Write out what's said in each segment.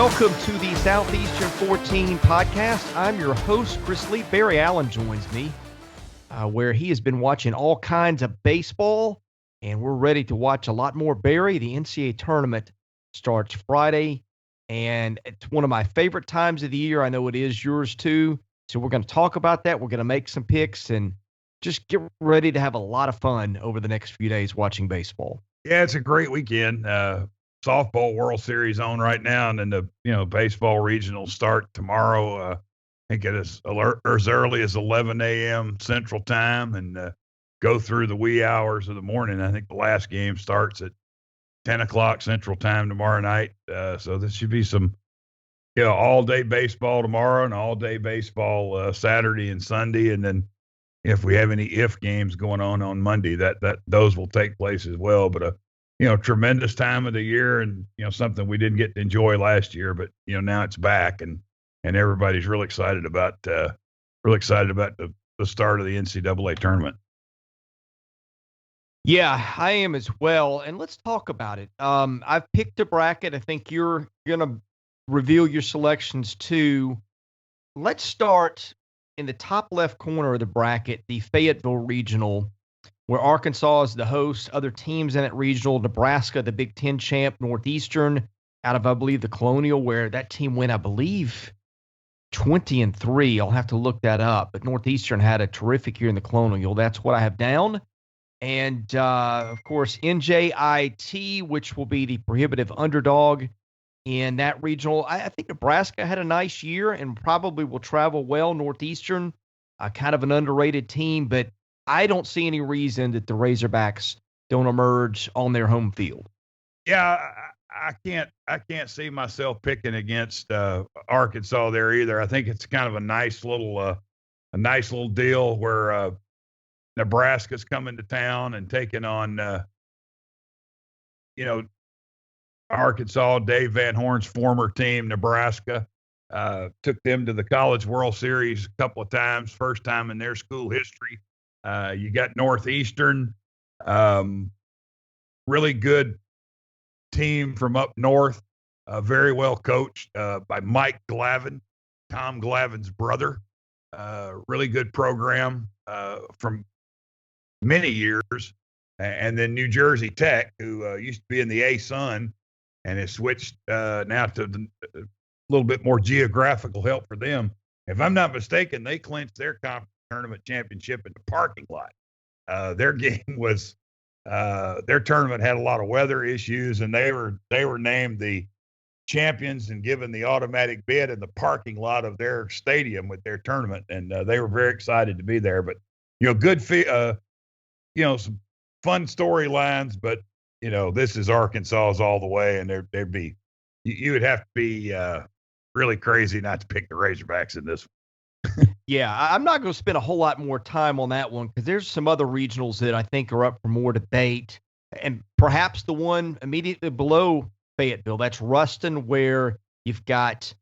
Welcome to the Southeastern 14 podcast. I'm your host, Chris Lee. Barry Allen joins me, where he has been watching all kinds of baseball, and we're ready to watch a lot more. Barry, the NCAA tournament starts Friday, and it's one of my favorite times of the year. I know it is yours too. So we're going to talk about that. We're going to make some picks and just get ready to have a lot of fun over the next few days watching baseball. Yeah, it's a great weekend. Softball World Series on right now, and then the baseball regionals start tomorrow. I think it is as early as 11 a.m. Central Time, and go through the wee hours of the morning. I think the last game starts at 10 o'clock Central Time tomorrow night. So this should be some all-day baseball tomorrow and all-day baseball Saturday and Sunday, and then if we have any games going on Monday, that those will take place as well. But tremendous time of the year, and something we didn't get to enjoy last year, but now it's back, and everybody's really excited about the start of the NCAA tournament. Yeah, I am as well, and let's talk about it. I've picked a bracket. I think you're gonna reveal your selections too. Let's start in the top left corner of the bracket, the Fayetteville Regional, where Arkansas is the host. Other teams in that regional: Nebraska, the Big Ten champ; Northeastern, out of, I believe, the Colonial, where that team went, I believe, 20-3. I'll have to look that up. But Northeastern had a terrific year in the Colonial. That's what I have down. And, of course, NJIT, which will be the prohibitive underdog in that regional. I think Nebraska had a nice year and probably will travel well. Northeastern, kind of an underrated team, but I don't see any reason that the Razorbacks don't emerge on their home field. Yeah, I can't see myself picking against Arkansas there either. I think it's kind of a nice little deal where Nebraska's coming to town and taking on Arkansas. Dave Van Horn's former team, Nebraska, took them to the College World Series a couple of times, first time in their school history. You got Northeastern, really good team from up north, very well coached by Mike Glavin, Tom Glavin's brother. Really good program from many years. And then New Jersey Tech, who used to be in the A-Sun and has switched now to a little bit more geographical help for them. If I'm not mistaken, they clinched their conference tournament championship in the parking lot. Their game was their tournament had a lot of weather issues, and they were named the champions and given the automatic bid in the parking lot of their stadium with their tournament, and they were very excited to be there. But good, some fun storylines, but this is Arkansas's all the way, and you would have to be really crazy not to pick the Razorbacks in this one. Yeah, I'm not going to spend a whole lot more time on that one because there's some other regionals that I think are up for more debate, and perhaps the one immediately below Fayetteville, that's Ruston, where you've got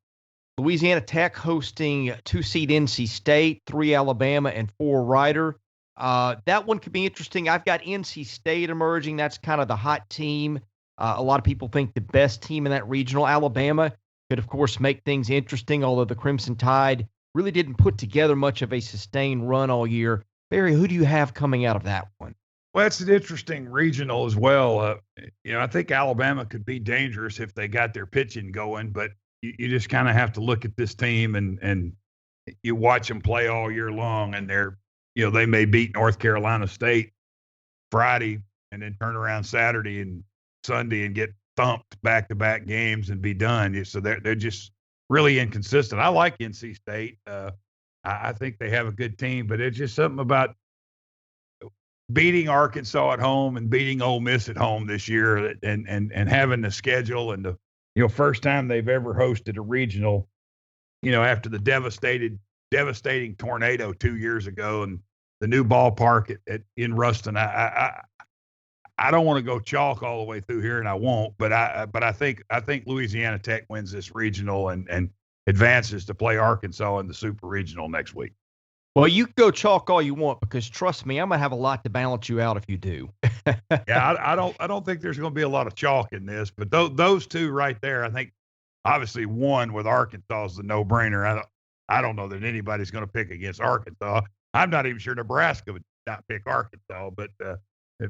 Louisiana Tech hosting 2-seed NC State, 3 Alabama, and 4 Rider. That one could be interesting. I've got NC State emerging. That's kind of the hot team. A lot of people think the best team in that regional. Alabama could, of course, make things interesting, although the Crimson Tide really didn't put together much of a sustained run all year. Barry, who do you have coming out of that one? Well, it's an interesting regional as well. I think Alabama could be dangerous if they got their pitching going, but you just kind of have to look at this team and you watch them play all year long, and they may beat North Carolina State Friday and then turn around Saturday and Sunday and get thumped back-to-back games and be done. So they're just really inconsistent. I like NC State. I think they have a good team, but it's just something about beating Arkansas at home and beating Ole Miss at home this year, and having the schedule and the first time they've ever hosted a regional, after the devastating tornado 2 years ago and the new ballpark in Ruston. I don't want to go chalk all the way through here, and I won't. But I think Louisiana Tech wins this regional and advances to play Arkansas in the Super Regional next week. Well, you can go chalk all you want because trust me, I'm gonna have a lot to balance you out if you do. Yeah, I don't think there's going to be a lot of chalk in this, but those two right there, I think obviously one with Arkansas is the no-brainer. I don't know that anybody's going to pick against Arkansas. I'm not even sure Nebraska would not pick Arkansas, but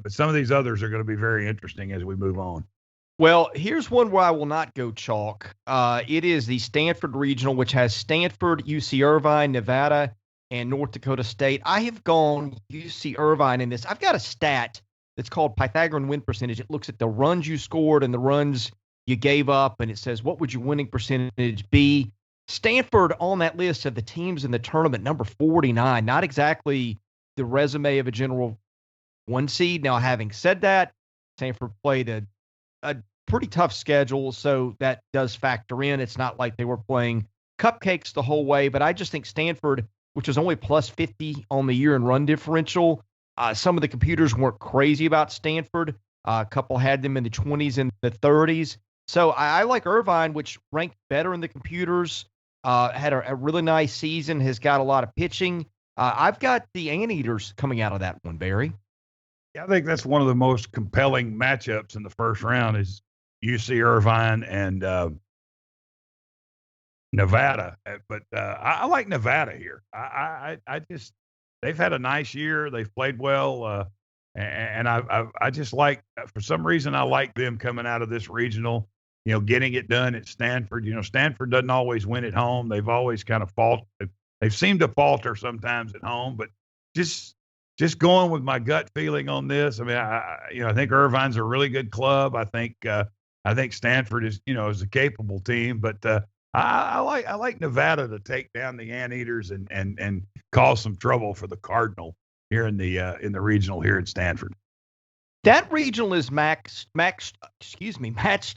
some of these others are going to be very interesting as we move on. Well, here's one where I will not go chalk. It is the Stanford Regional, which has Stanford, UC Irvine, Nevada, and North Dakota State. I have gone UC Irvine in this. I've got a stat that's called Pythagorean win percentage. It looks at the runs you scored and the runs you gave up, and it says, what would your winning percentage be? Stanford on that list of the teams in the tournament, number 49, not exactly the resume of a general one seed. Now, having said that, Stanford played a pretty tough schedule, so that does factor in. It's not like they were playing cupcakes the whole way, but I just think Stanford, which was only plus 50 on the year in run differential, some of the computers weren't crazy about Stanford. A couple had them in the 20s and the 30s. So I like Irvine, which ranked better in the computers, had a really nice season, has got a lot of pitching. I've got the Anteaters coming out of that one, Barry. Yeah, I think that's one of the most compelling matchups in the first round is UC Irvine and Nevada. But I like Nevada here. I just they've had a nice year. They've played well, and I just like for some reason I like them coming out of this regional. Getting it done at Stanford. Stanford doesn't always win at home. They've always kind of they've seemed to falter sometimes at home, but just going with my gut feeling on this. I mean, I think Irvine's a really good club. I think Stanford is a capable team, but I like Nevada to take down the Anteaters and cause some trouble for the Cardinal here in the regional here at Stanford. That regional is matched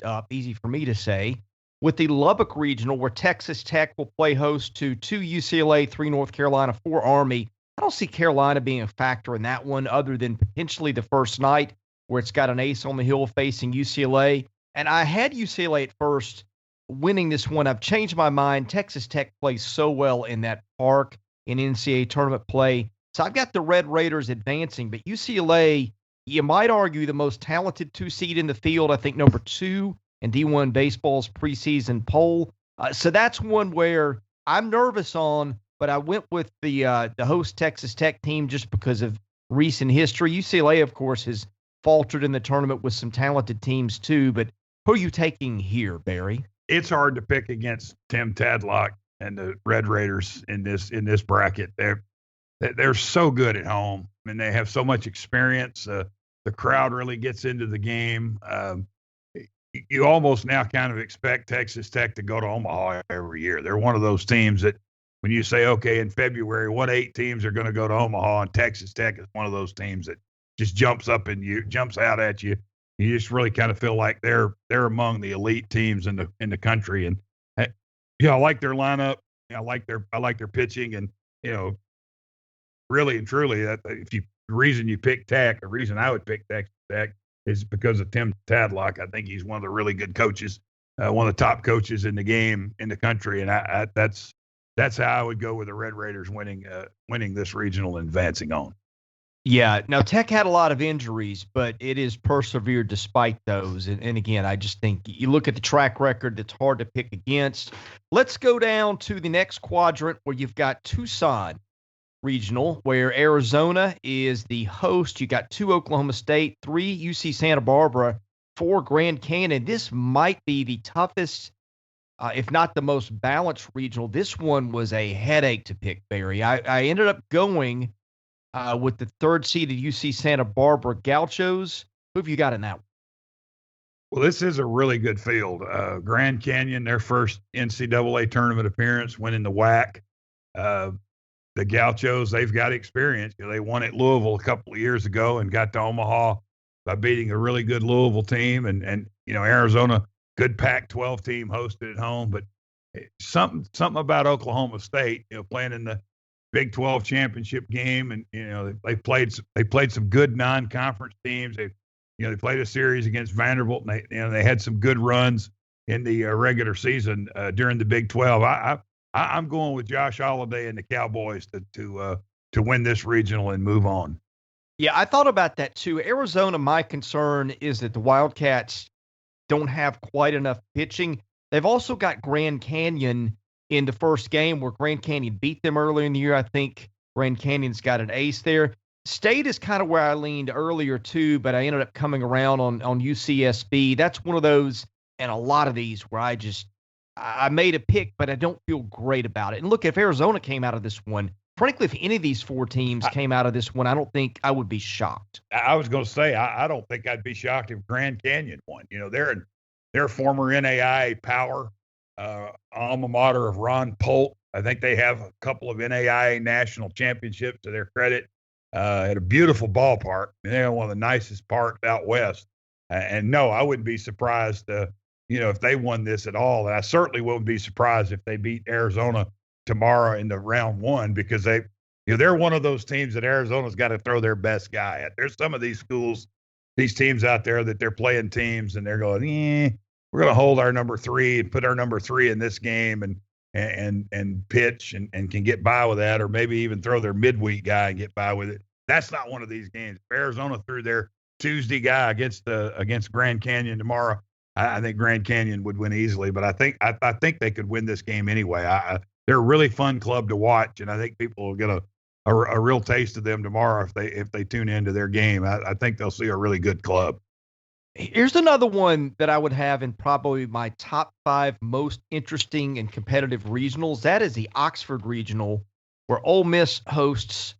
up, easy for me to say, with the Lubbock regional, where Texas Tech will play host to 2 UCLA, 3 North Carolina, 4 Army. I don't see Carolina being a factor in that one other than potentially the first night where it's got an ace on the hill facing UCLA. And I had UCLA at first winning this one. I've changed my mind. Texas Tech plays so well in that park in NCAA tournament play. So I've got the Red Raiders advancing, but UCLA, you might argue the most talented 2 seed in the field. I think number 2 in D1 Baseball's preseason poll. So that's one where I'm nervous on, but I went with the host Texas Tech team just because of recent history. UCLA, of course, has faltered in the tournament with some talented teams too. But who are you taking here, Barry? It's hard to pick against Tim Tadlock and the Red Raiders in this bracket. They're so good at home, and they have so much experience. The crowd really gets into the game. You almost now kind of expect Texas Tech to go to Omaha every year. They're one of those teams that when you say, okay, in February, what 8 teams are going to go to Omaha, and Texas Tech is one of those teams that just jumps out at you. You just really kind of feel like they're among the elite teams in the country. And I like their lineup. I like their pitching, and really and truly, the reason you pick Tech, the reason I would pick Texas Tech is because of Tim Tadlock. I think he's one of the really good coaches, one of the top coaches in the game in the country, and that's how I would go with the Red Raiders winning this regional and advancing on. Yeah. Now, Tech had a lot of injuries, but it is persevered despite those. And again, I just think you look at the track record, it's hard to pick against. Let's go down to the next quadrant where you've got Tucson regional, where Arizona is the host. You got 2 Oklahoma State, 3 UC Santa Barbara, 4 Grand Canyon. This might be the toughest, if not the most balanced regional. This one was a headache to pick, Barry. I ended up going with the 3rd seeded UC Santa Barbara Gauchos. Who have you got in that one? Well, this is a really good field. Grand Canyon, their first NCAA tournament appearance, winning the WAC. The Gauchos, they've got experience. They won at Louisville a couple of years ago and got to Omaha by beating a really good Louisville team. And Arizona, good Pac-12 team hosted at home. But something about Oklahoma State, playing in the Big 12 championship game, and they played some good non-conference teams. They played a series against Vanderbilt, and they had some good runs in the regular season during the Big 12. I'm going with Josh Holliday and the Cowboys to win this regional and move on. Yeah, I thought about that too. Arizona, my concern is that the Wildcats don't have quite enough pitching. They've also got Grand Canyon in the first game where Grand Canyon beat them earlier in the year. I think Grand Canyon's got an ace there. State is kind of where I leaned earlier too, but I ended up coming around on UCSB. That's one of those, and a lot of these where I made a pick, but I don't feel great about it. And look, if Arizona came out of this one, frankly, if any of these four teams came out of this one, I don't think I would be shocked. I was going to say, I don't think I'd be shocked if Grand Canyon won. They're former NAIA power, alma mater of Ron Polk. I think they have a couple of NAIA national championships to their credit. At a beautiful ballpark. They're one of the nicest parks out west. And no, I wouldn't be surprised, if they won this at all. And I certainly wouldn't be surprised if they beat Arizona tomorrow in the round one, because they're one of those teams that Arizona's got to throw their best guy at. There's some of these schools, these teams out there that they're playing teams and they're going, we're going to hold our number 3 and put our number 3 in this game and pitch and can get by with that, or maybe even throw their midweek guy and get by with it. That's not one of these games. If Arizona threw their Tuesday guy against Grand Canyon tomorrow, I think Grand Canyon would win easily. But I think they could win this game anyway. They're a really fun club to watch, and I think people will get a real taste of them tomorrow if they tune into their game. I think they'll see a really good club. Here's another one that I would have in probably my top 5 most interesting and competitive regionals. That is the Oxford Regional, where Ole Miss hosts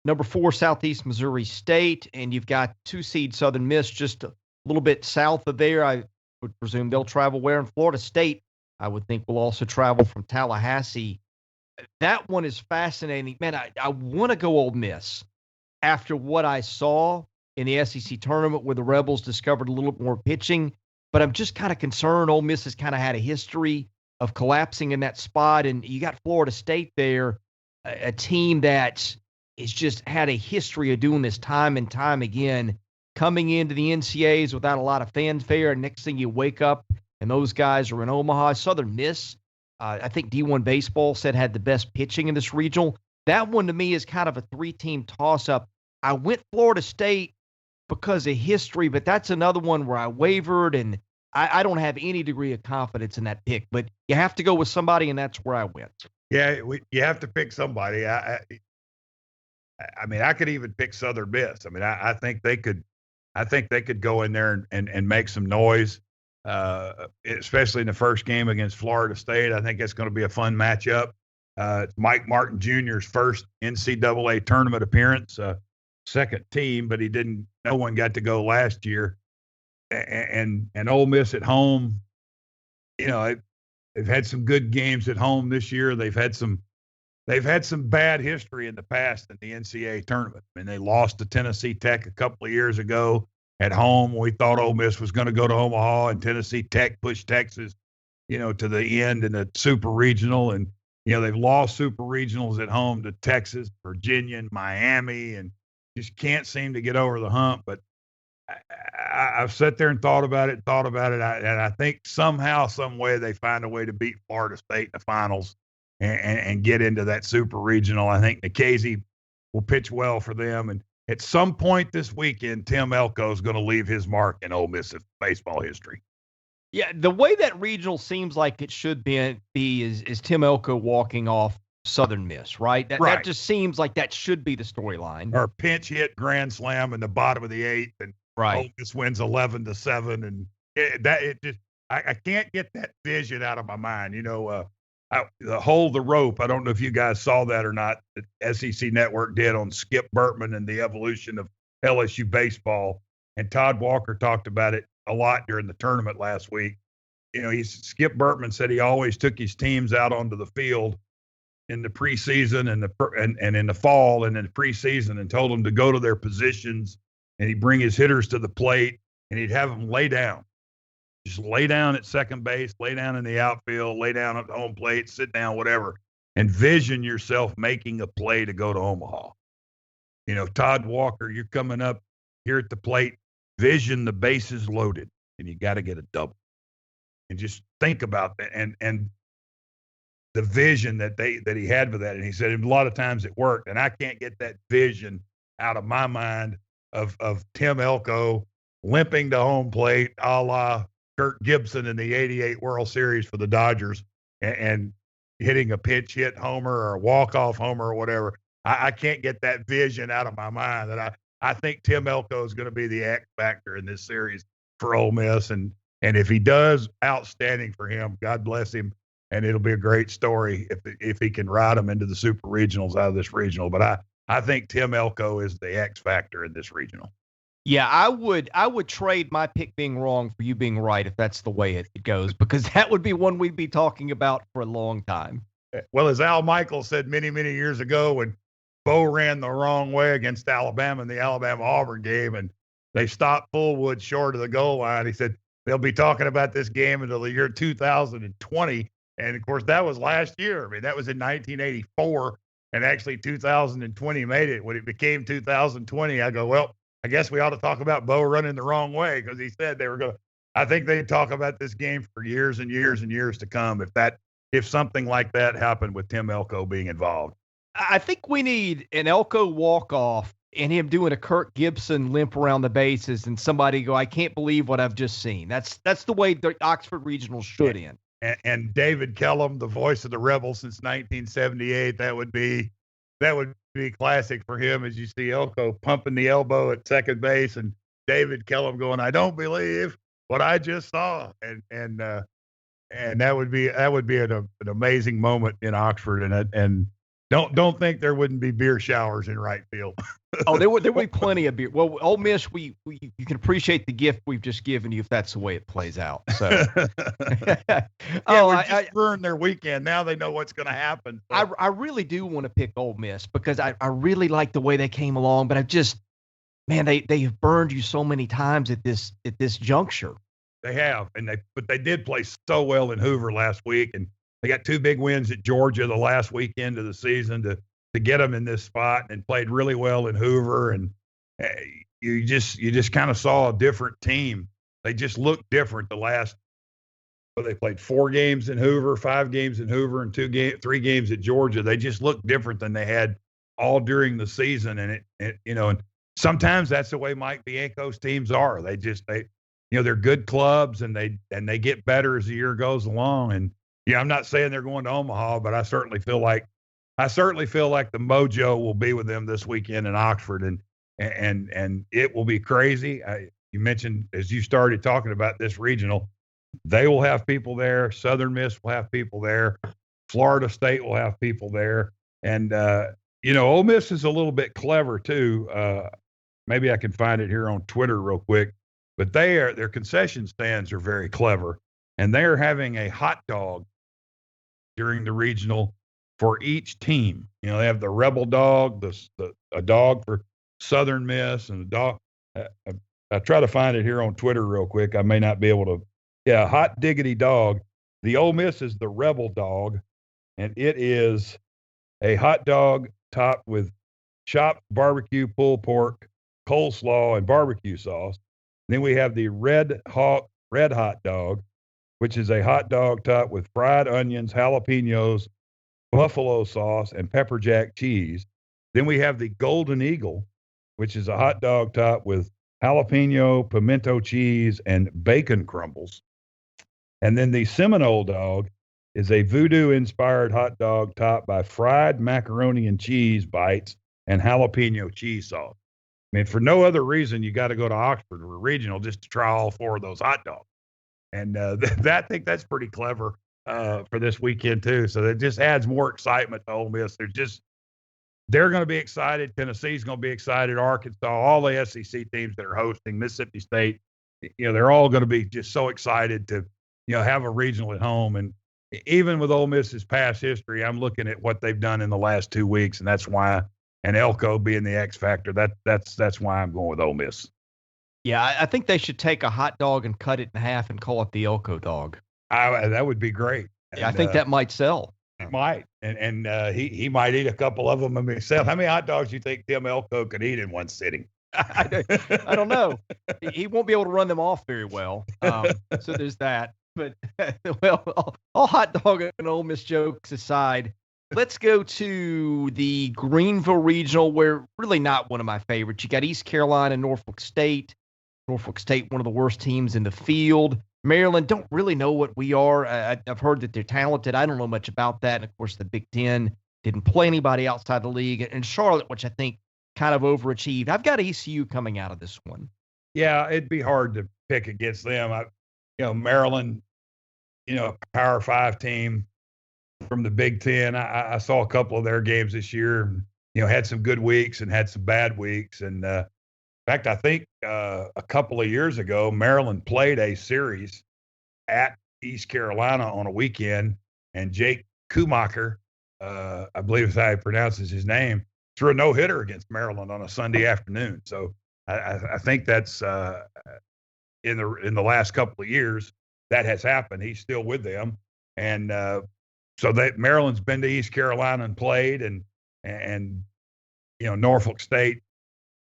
number 4 Southeast Missouri State, and you've got 2 seed Southern Miss just a little bit south of there. I would presume they'll travel where? In Florida State, I would think, will also travel from Tallahassee. That one is fascinating. Man, I want to go Ole Miss after what I saw in the SEC tournament where the Rebels discovered a little more pitching, but I'm just kind of concerned. Ole Miss has kind of had a history of collapsing in that spot, and you got Florida State there, a team that has just had a history of doing this time and time again, coming into the NCAAs without a lot of fanfare, and next thing you wake up and those guys are in Omaha. Southern Miss, I think D1 Baseball said had the best pitching in this regional. That one to me is kind of a 3-team toss-up. I went Florida State because of history, but that's another one where I wavered, and I don't have any degree of confidence in that pick. But you have to go with somebody, and that's where I went. Yeah, you have to pick somebody. I mean, I could even pick Southern Miss. I mean, I think they could go in there and make some noise, especially in the first game against Florida State. I think it's going to be a fun matchup. It's Mike Martin Jr.'s first NCAA tournament appearance. Second team, but no one got to go last year. And Ole Miss at home, they've had some good games at home this year. They've had some bad history in the past in the NCAA tournament. I mean, they lost to Tennessee Tech a couple of years ago at home. We thought Ole Miss was going to go to Omaha, and Tennessee Tech pushed Texas, to the end in the super regional. And, they've lost super regionals at home to Texas, Virginia, and Miami, and just can't seem to get over the hump. But I've sat there and thought about it, and I think somehow, some way, they find a way to beat Florida State in the finals and get into that super regional. I think Nikhazy will pitch well for them. And at some point this weekend, Tim Elko is going to leave his mark in Ole Miss baseball history. Yeah, the way that regional seems like it should be is Tim Elko walking off Southern Miss, right? That just seems like that should be the storyline. Or pinch hit grand slam in the bottom of the 8th, and Ole Miss wins 11-7, and I can't get that vision out of my mind. The Hold the Rope. I don't know if you guys saw that or not. The SEC Network did on Skip Bertman and the evolution of LSU baseball, and Todd Walker talked about it a lot during the tournament last week. Skip Bertman said he always took his teams out onto the field in the preseason and in the fall and in the preseason and told them to go to their positions, and he'd bring his hitters to the plate and he'd have them lay down. Just lay down at second base, lay down in the outfield, lay down at the home plate, sit down, whatever, and vision yourself making a play to go to Omaha. Todd Walker, you're coming up here at the plate, vision the bases loaded, and you got to get a double. And just think about that and the vision that he had for that. And he said a lot of times it worked, and I can't get that vision out of my mind of Tim Elko limping to home plate, a la Kirk Gibson in the '88 World Series for the Dodgers and hitting a pinch hit homer or a walk-off homer or whatever. I can't get that vision out of my mind. That I think Tim Elko is going to be the X factor in this series for Ole Miss, and if he does, outstanding for him. God bless him, and it'll be a great story if he can ride them into the super regionals out of this regional. But I think Tim Elko is the X factor in this regional. Yeah, I would trade my pick being wrong for you being right if that's the way it goes, because that would be one we'd be talking about for a long time. Well, as Al Michaels said many, many years ago when Bo ran the wrong way against Alabama in the Alabama-Auburn game and they stopped Fullwood short of the goal line, he said they'll be talking about this game until the year 2020. And, of course, that was last year. I mean, that was in 1984, and actually 2020 made it. When it became 2020, I go, well, I guess we ought to talk about Bo running the wrong way, because he said they were going to – I think they'd talk about this game for years and years and years to come if something like that happened with Tim Elko being involved. I think we need an Elko walk-off and him doing a Kirk Gibson limp around the bases and somebody go, I can't believe what I've just seen. That's the way the Oxford Regional should end. And David Kellum, the voice of the Rebels since 1978, that would be classic for him, as you see Elko pumping the elbow at second base and David Kellum going, I don't believe what I just saw. And that would be an amazing moment in Oxford. And don't think there wouldn't be beer showers in right field. Oh, there would be plenty of beer. Well, Ole Miss, you can appreciate the gift we've just given you if that's the way it plays out. So, I ruined their weekend. Now they know what's going to happen. So. I really do want to pick Ole Miss because I really like the way they came along, but they have burned you so many times at this juncture. They have, but they did play so well in Hoover last week, and they got 2 big wins at Georgia the last weekend of the season to get them in this spot, and played really well in Hoover. And you just kind of saw a different team. They just looked different they played 4 games in Hoover, 5 games in Hoover, and 3 games at Georgia. They just looked different than they had all during the season. And and sometimes that's the way Mike Bianco's teams are. They're good clubs, and they get better as the year goes along. And I'm not saying they're going to Omaha, but I certainly feel like the mojo will be with them this weekend in Oxford, and it will be crazy. You mentioned, as you started talking about this regional, they will have people there. Southern Miss will have people there. Florida State will have people there. And, Ole Miss is a little bit clever too. Maybe I can find it here on Twitter real quick, but their concession stands are very clever, and they are having a hot dog during the regional for each team. They have the Rebel dog, a dog for Southern Miss, and a dog. I try to find it here on Twitter real quick. I may not be able to. Yeah, hot diggity dog. The Ole Miss is the Rebel dog, and it is a hot dog topped with chopped barbecue pulled pork, coleslaw, and barbecue sauce. And then we have the Red Hot dog, which is a hot dog topped with fried onions, jalapenos, buffalo sauce, and pepper jack cheese. Then we have the Golden Eagle, which is a hot dog topped with jalapeno, pimento cheese, and bacon crumbles. And then the Seminole dog is a voodoo-inspired hot dog topped by fried macaroni and cheese bites and jalapeno cheese sauce. I mean, for no other reason, you got to go to Oxford or regional just to try all 4 of those hot dogs. And I think that's pretty clever for this weekend too. So it just adds more excitement to Ole Miss. They're going to be excited. Tennessee's going to be excited. Arkansas, all the SEC teams that are hosting, Mississippi State, they're all going to be just so excited to, have a regional at home. And even with Ole Miss's past history, I'm looking at what they've done in the last 2 weeks, and that's why. And Elko being the X factor, that's why I'm going with Ole Miss. Yeah, I think they should take a hot dog and cut it in half and call it the Elko dog. That would be great. Yeah, I think that might sell. It might, and he might eat a couple of them himself. How many hot dogs do you think Tim Elko could eat in one sitting? I don't know. He won't be able to run them off very well. So there's that. But well, all hot dog and Ole Miss jokes aside, let's go to the Greenville Regional, where really not one of my favorites. You got East Carolina and Norfolk State. Norfolk State, one of the worst teams in the field. Maryland don't really know what we are. I've heard that they're talented. I don't know much about that. And of course, the Big Ten didn't play anybody outside the league. And Charlotte, which I think kind of overachieved. I've got ECU coming out of this one. Yeah, it'd be hard to pick against them. Maryland, a Power 5 team from the Big Ten. I saw a couple of their games this year. Had some good weeks and had some bad weeks. And in fact, I think a couple of years ago, Maryland played a series at East Carolina on a weekend, and Jake Kumacher, I believe is how he pronounces his name, threw a no-hitter against Maryland on a Sunday afternoon. So I think that's in the last couple of years that has happened. He's still with them, and so Maryland's been to East Carolina and played, and Norfolk State,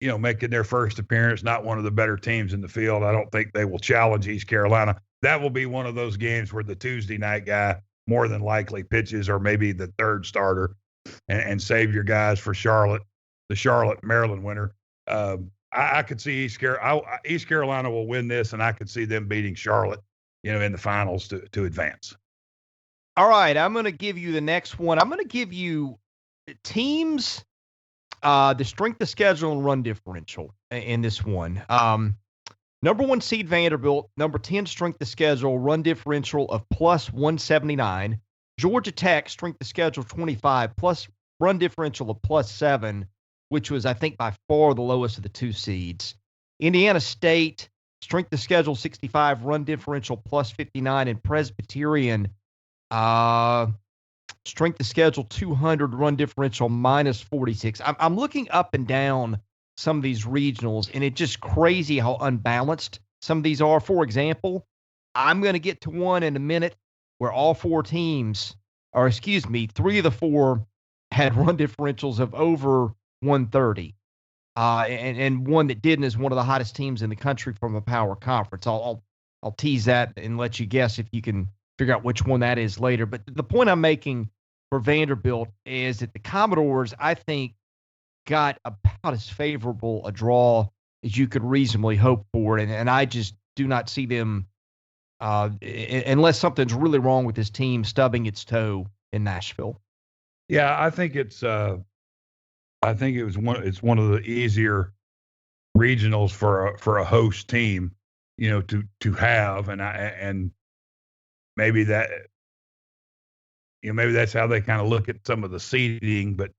making their first appearance, not one of the better teams in the field. I don't think they will challenge East Carolina. That will be one of those games where the Tuesday night guy more than likely pitches, or maybe the third starter, and save your guys for the Charlotte Maryland winner. I could see East Carolina will win this, and I could see them beating Charlotte, in the finals to advance. All right, I'm going to give you the next one. I'm going to give you teams, the strength of schedule and run differential in this one. Number 1 seed Vanderbilt, number 10 strength of schedule, run differential of plus 179. Georgia Tech, strength of schedule 25, plus run differential of plus 7, which was, I think, by far the lowest of the 2 seeds. Indiana State, strength of schedule 65, run differential plus 59, and Presbyterian, strength of schedule 200, run differential minus 46. I'm looking up and down some of these regionals, and it's just crazy how unbalanced some of these are. For example, I'm going to get to one in a minute where all 4 teams, or excuse me, 3 of the 4 had run differentials of over 130. And one that didn't is one of the hottest teams in the country from a power conference. I'll tease that and let you guess if you can figure out which one that is later. But the point I'm making for Vanderbilt is that the Commodores, I think, got about as favorable a draw as you could reasonably hope for. And I just do not see them, unless something's really wrong with this team, stubbing its toe in Nashville. Yeah, I think it's one of the easier regionals for a host team, to have, and maybe that, maybe that's how they kind of look at some of the seeding. But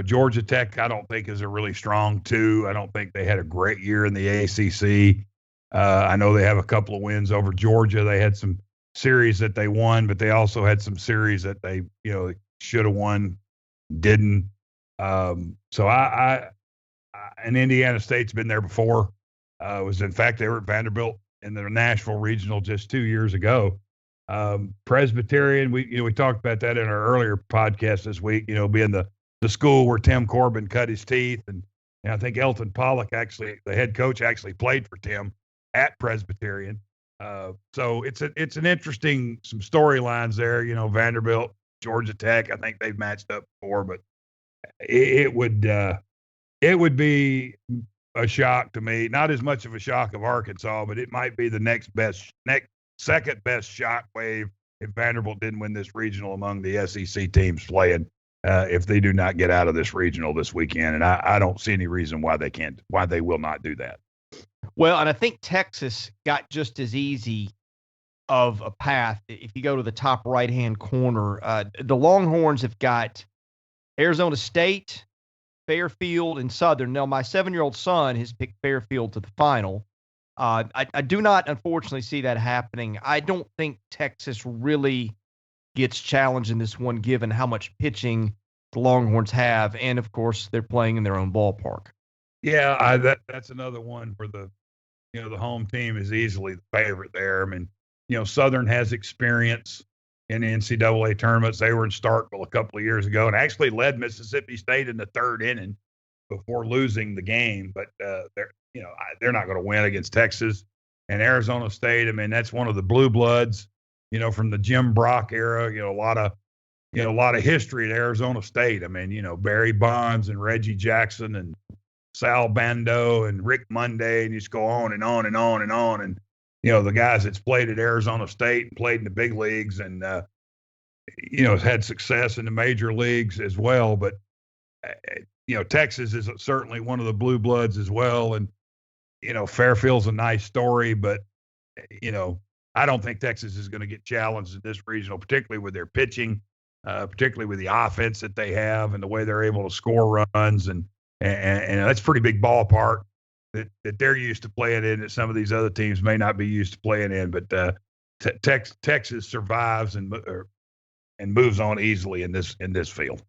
Georgia Tech, I don't think is a really strong 2. I don't think they had a great year in the ACC. I know they have a couple of wins over Georgia. They had some series that they won, but they also had some series that they should have won, didn't. So and Indiana State's been there before. In fact, they were at Vanderbilt in the Nashville Regional just 2 years ago. Presbyterian, we talked about that in our earlier podcast this week, being the school where Tim Corbin cut his teeth. And I think Elton Pollock, actually, the head coach, actually played for Tim at Presbyterian. So it's an interesting, some storylines there, Vanderbilt, Georgia Tech. I think they've matched up before, but it would be a shock to me. Not as much of a shock of Arkansas, but it might be the second best shock wave if Vanderbilt didn't win this regional among the SEC teams playing, if they do not get out of this regional this weekend. And I don't see any reason why they will not do that. Well, and I think Texas got just as easy of a path. If you go to the top right-hand corner, the Longhorns have got Arizona State, Fairfield, and Southern. Now, my 7-year-old son has picked Fairfield to the final. I do not, unfortunately, see that happening. I don't think Texas really gets challenged in this one, given how much pitching the Longhorns have, and, of course, they're playing in their own ballpark. Yeah, that's another one where the home team is easily the favorite there. I mean, Southern has experience in NCAA tournaments. They were in Starkville a couple of years ago and actually led Mississippi State in the 3rd inning before losing the game. But they're not going to win against Texas and Arizona State. I mean, that's one of the blue bloods, from the Jim Brock era. A lot of history at Arizona State. I mean, Barry Bonds and Reggie Jackson and Sal Bando and Rick Monday, and you just go on and on and on and on. And the guys that's played at Arizona State and played in the big leagues and, has had success in the major leagues as well. But, Texas is certainly one of the blue bloods as well. And, Fairfield's a nice story, but, I don't think Texas is going to get challenged in this regional, particularly with their pitching, particularly with the offense that they have and the way they're able to score runs. And that's a pretty big ballpark that they're used to playing in that some of these other teams may not be used to playing in. But Texas survives and moves on easily in this field.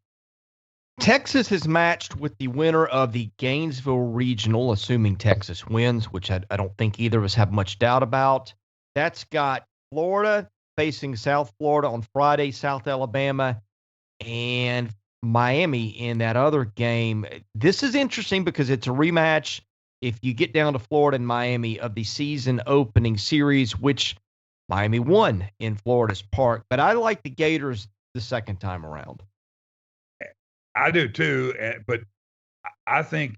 Texas is matched with the winner of the Gainesville Regional, assuming Texas wins, which I don't think either of us have much doubt about. That's got Florida facing South Florida on Friday, South Alabama, and Miami in that other game. This is interesting because it's a rematch if you get down to Florida and Miami of the season opening series, which Miami won in Florida's Park. But I like the Gators the second time around. I do too, but I think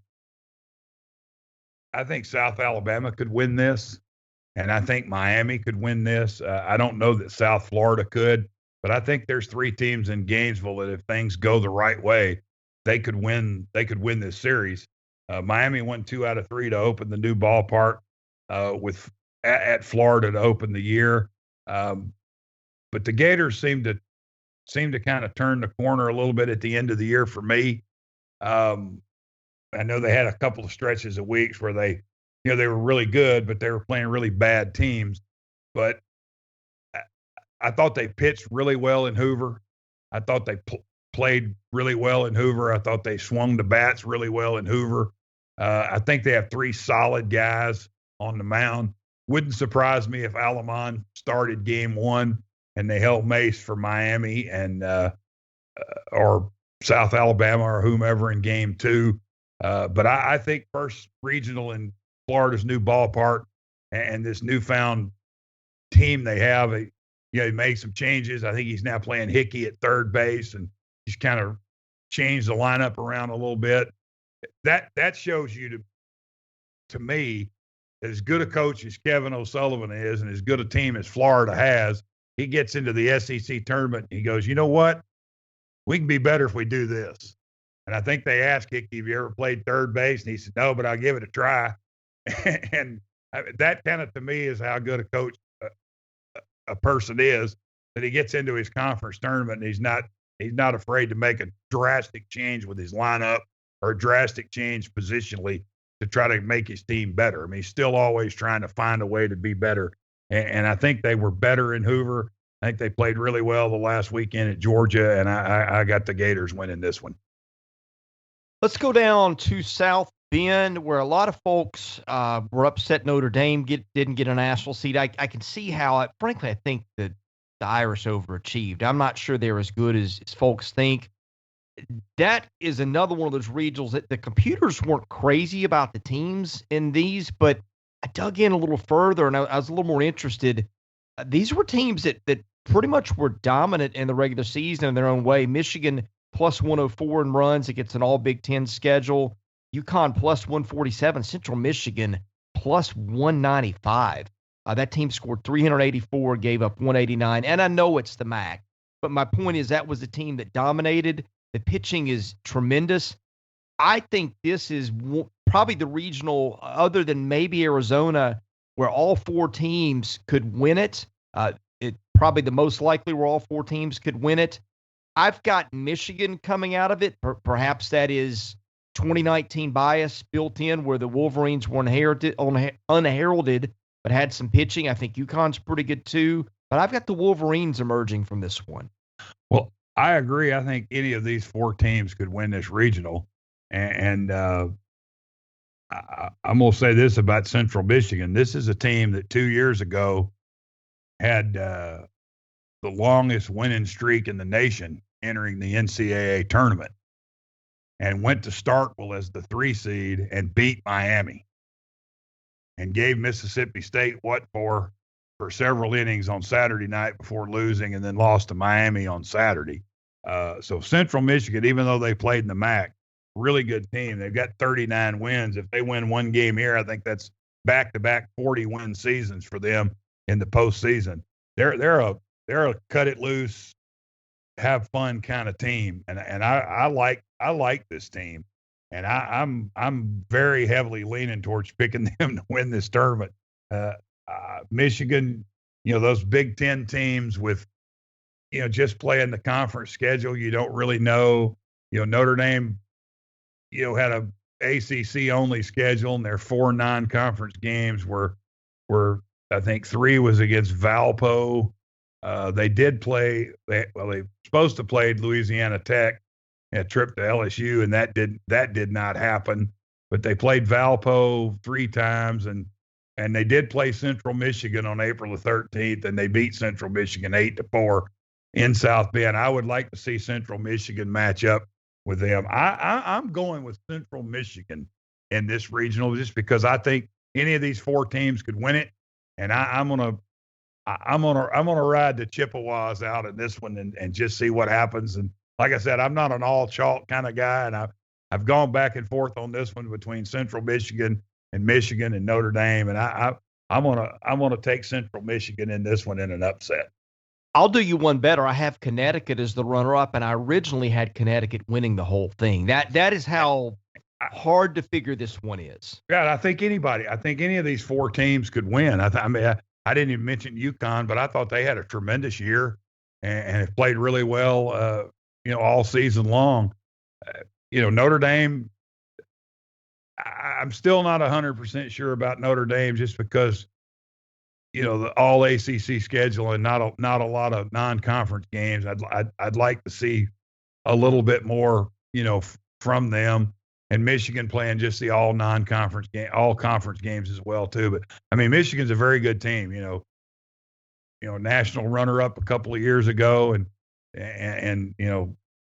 South Alabama could win this, and I think Miami could win this. I don't know that South Florida could, but I think there's three teams in Gainesville that if things go the right way, they could win. They could win this series. Miami won 2 out of 3 to open the new ballpark with at Florida to open the year, but the Gators seem to kind of turn the corner a little bit at the end of the year for me. I know they had a couple of stretches of weeks where they were really good, but they were playing really bad teams. But I thought they pitched really well in Hoover. I thought they played really well in Hoover. I thought they swung the bats really well in Hoover. I think they have 3 solid guys on the mound. Wouldn't surprise me if Alamon started game 1 and they held Mace for Miami and or South Alabama or whomever in game 2. But I think first regional in Florida's new ballpark and this newfound team they have, he made some changes. I think he's now playing Hickey at third base, and he's kind of changed the lineup around a little bit. That shows you to me, as good a coach as Kevin O'Sullivan is and as good a team as Florida has, he gets into the SEC tournament and he goes, you know what? We can be better if we do this. And I think they asked Hickey, have you ever played third base? And he said, no, but I'll give it a try. And that kind of, to me, is how good a coach a person is, that he gets into his conference tournament and he's not afraid to make a drastic change with his lineup or a drastic change positionally to try to make his team better. I mean, he's still always trying to find a way to be better. And I think they were better in Hoover. I think they played really well the last weekend at Georgia, and I got the Gators winning this one. Let's go down to South Bend, where a lot of folks were upset Notre Dame didn't get a national seed. I can see how, frankly, I think that the Irish overachieved. I'm not sure they're as good as folks think. That is another one of those regionals that the computers weren't crazy about the teams in these, but I dug in a little further and I was a little more interested. These were teams that pretty much were dominant in the regular season in their own way. Michigan plus 104 in runs against an all Big Ten schedule. UConn plus 147. Central Michigan plus 195. That team scored 384, gave up 189. And I know it's the MAC, but my point is that was a team that dominated. The pitching is tremendous. I think this is probably the regional, other than maybe Arizona, where all 4 teams could win it. It probably the most likely where all 4 teams could win it. I've got Michigan coming out of it. Perhaps that is 2019 bias built in, where the Wolverines were unheralded, but had some pitching. I think UConn's pretty good too. But I've got the Wolverines emerging from this one. Well, I agree. I think any of these 4 teams could win this regional. And I'm going to say this about Central Michigan. This is a team that 2 years ago had the longest winning streak in the nation entering the NCAA tournament and went to Starkville as the 3 seed and beat Miami and gave Mississippi State what for several innings on Saturday night before losing, and then lost to Miami on Saturday. So Central Michigan, even though they played in the MAC, really good team. They've got 39 wins. If they win one game here, I think that's back-to-back 40-win seasons for them in the postseason. They're a cut it loose, have fun kind of team, and I like this team, and I'm very heavily leaning towards picking them to win this tournament. Michigan, those Big Ten teams with just playing the conference schedule, you don't really know. Notre Dame, had a ACC only schedule, and their 4 non-conference games were I think 3 was against Valpo. They did play. They supposed to play Louisiana Tech, a trip to LSU, and that did not happen. But they played Valpo 3 times, and they did play Central Michigan on April the 13th, and they beat Central Michigan 8-4 in South Bend. I would like to see Central Michigan match up with them. I'm going with Central Michigan in this regional just because I think any of these 4 teams could win it, and I'm gonna ride the Chippewas out in this one and just see what happens. And like I said, I'm not an all chalk kind of guy, and I've gone back and forth on this one between Central Michigan and Notre Dame, and I'm gonna take Central Michigan in this one in an upset. I'll do you one better. I have Connecticut as the runner-up, and I originally had Connecticut winning the whole thing. That is how hard to figure this one is. Yeah, I think any of these 4 teams could win. I didn't even mention UConn, but I thought they had a tremendous year and have played really well, all season long. Notre Dame, I'm still not 100% sure about Notre Dame just because the all ACC schedule and not a lot of non-conference games. I'd like to see a little bit more, from them, and Michigan playing just the all non-conference game, all conference games as well too. But I mean, Michigan's a very good team. National runner-up a couple of years ago, and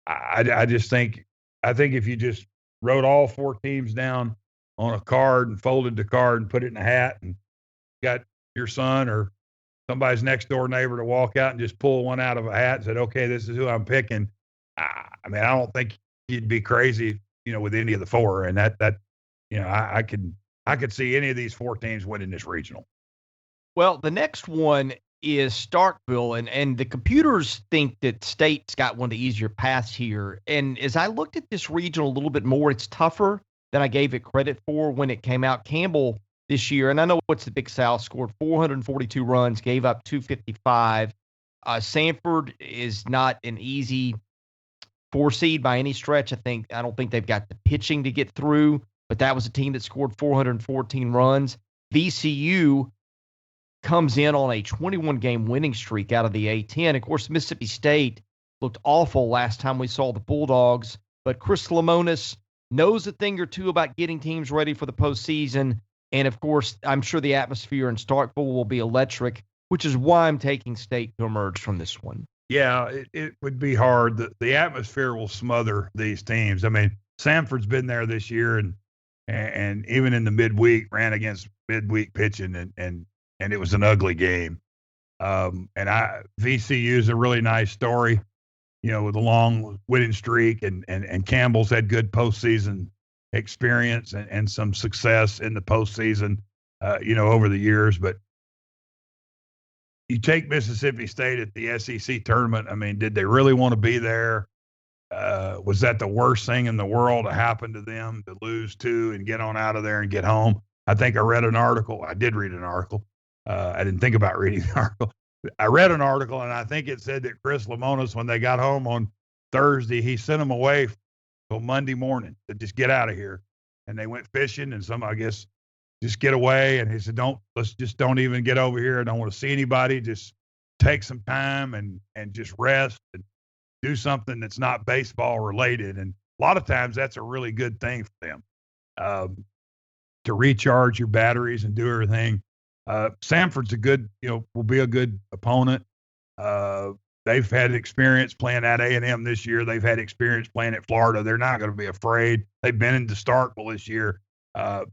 I just think if you just wrote all 4 teams down on a card and folded the card and put it in a hat and got your son or somebody's next door neighbor to walk out and just pull one out of a hat and said, okay, this is who I'm picking. I don't think you'd be crazy, with any of the 4. And I could see any of these 4 teams winning this regional. Well, the next one is Starkville, and the computers think that State's got one of the easier paths here. And as I looked at this regional a little bit more, it's tougher than I gave it credit for when it came out. Campbell this year, and I know what's the Big South, scored 442 runs, gave up 255. Sanford is not an easy 4 seed by any stretch. I don't think they've got the pitching to get through, but that was a team that scored 414 runs. VCU comes in on a 21-game winning streak out of the A10. Of course, Mississippi State looked awful last time we saw the Bulldogs, but Chris Lemonis knows a thing or two about getting teams ready for the postseason. And, of course, I'm sure the atmosphere in Starkville will be electric, which is why I'm taking State to emerge from this one. Yeah, it would be hard. The atmosphere will smother these teams. I mean, Sanford's been there this year, and even in the midweek, ran against midweek pitching, and it was an ugly game. VCU is a really nice story, with a long winning streak, and Campbell's had good postseason experience and some success in the postseason, over the years. But you take Mississippi State at the SEC tournament. I mean, did they really want to be there? Was that the worst thing in the world to happen to them, to lose 2 and get on out of there and get home? I think I read an article. I did read an article. I didn't think about reading the article. I read an article, and I think it said that Chris Lemonis, when they got home on Thursday, he sent them away till Monday morning to just get out of here. And they went fishing, and I guess, just get away. And he said, don't even get over here. I don't want to see anybody. Just take some time and just rest and do something that's not baseball related. And a lot of times that's a really good thing for them, to recharge your batteries and do everything. Sanford's will be a good opponent. They've had experience playing at A&M this year. They've had experience playing at Florida. They're not going to be afraid. They've been into Starkville this year.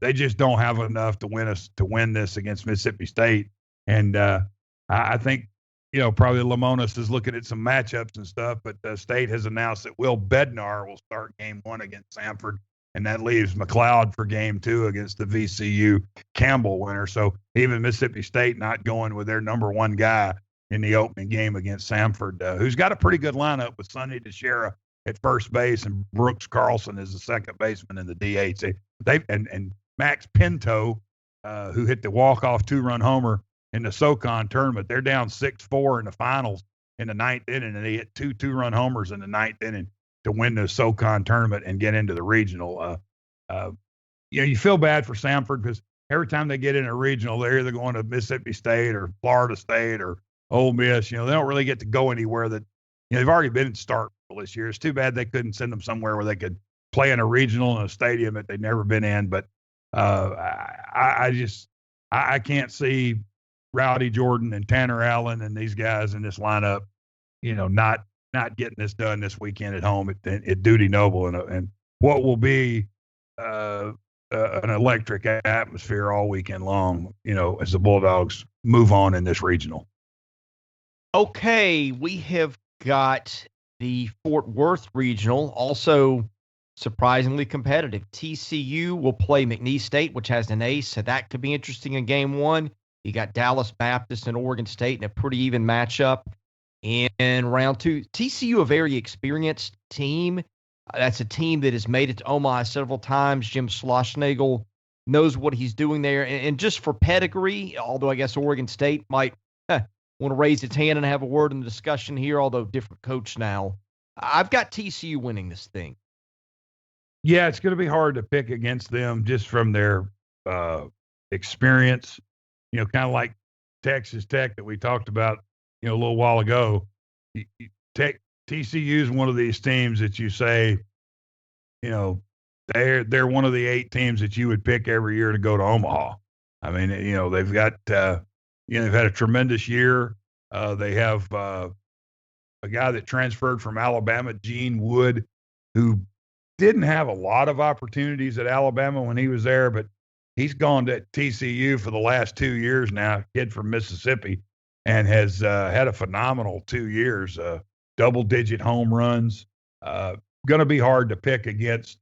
They just don't have enough to win this against Mississippi State. And I think, probably Lemonis is looking at some matchups and stuff, but the State has announced that Will Bednar will start game 1 against Sanford. and that leaves McLeod for game 2 against the VCU Campbell winner. So even Mississippi State not going with their number 1 guy in the opening game against Samford, who's got a pretty good lineup with Sonny DeShera at first base and Brooks Carlson as the second baseman in the DH. And Max Pinto, who hit the walk-off 2-run homer in the SoCon tournament. They're down 6-4 in the finals in the 9th inning, and they hit 2 2-run homers in the 9th inning to win the SoCon tournament and get into the regional. You feel bad for Samford because every time they get in a regional, they're either going to Mississippi State or Florida State or Ole Miss. They don't really get to go anywhere that, they've already been in Starkville this year. It's too bad they couldn't send them somewhere where they could play in a regional in a stadium that they've never been in. But I can't see Rowdy Jordan and Tanner Allen and these guys in this lineup, not getting this done this weekend at home at Duty Noble and what will be an electric atmosphere all weekend long, as the Bulldogs move on in this regional. Okay, we have got the Fort Worth regional, also surprisingly competitive. TCU will play McNeese State, which has an ace, so that could be interesting in game 1. You got Dallas Baptist and Oregon State in a pretty even matchup. In round 2, TCU, a very experienced team. That's a team that has made it to Omaha several times. Jim Schlossnagle knows what he's doing there. And just for pedigree, although I guess Oregon State might want to raise its hand and have a word in the discussion here, although different coach now. I've got TCU winning this thing. Yeah, it's going to be hard to pick against them just from their experience, kind of like Texas Tech that we talked about, a little while ago. TCU is one of these teams that you say, they're one of the 8 teams that you would pick every year to go to Omaha. I mean, they've got, they've had a tremendous year. They have a guy that transferred from Alabama, Gene Wood, who didn't have a lot of opportunities at Alabama when he was there, but he's gone to TCU for the last 2 years now, kid from Mississippi, and has had a phenomenal 2 years, double-digit home runs. Going to be hard to pick against,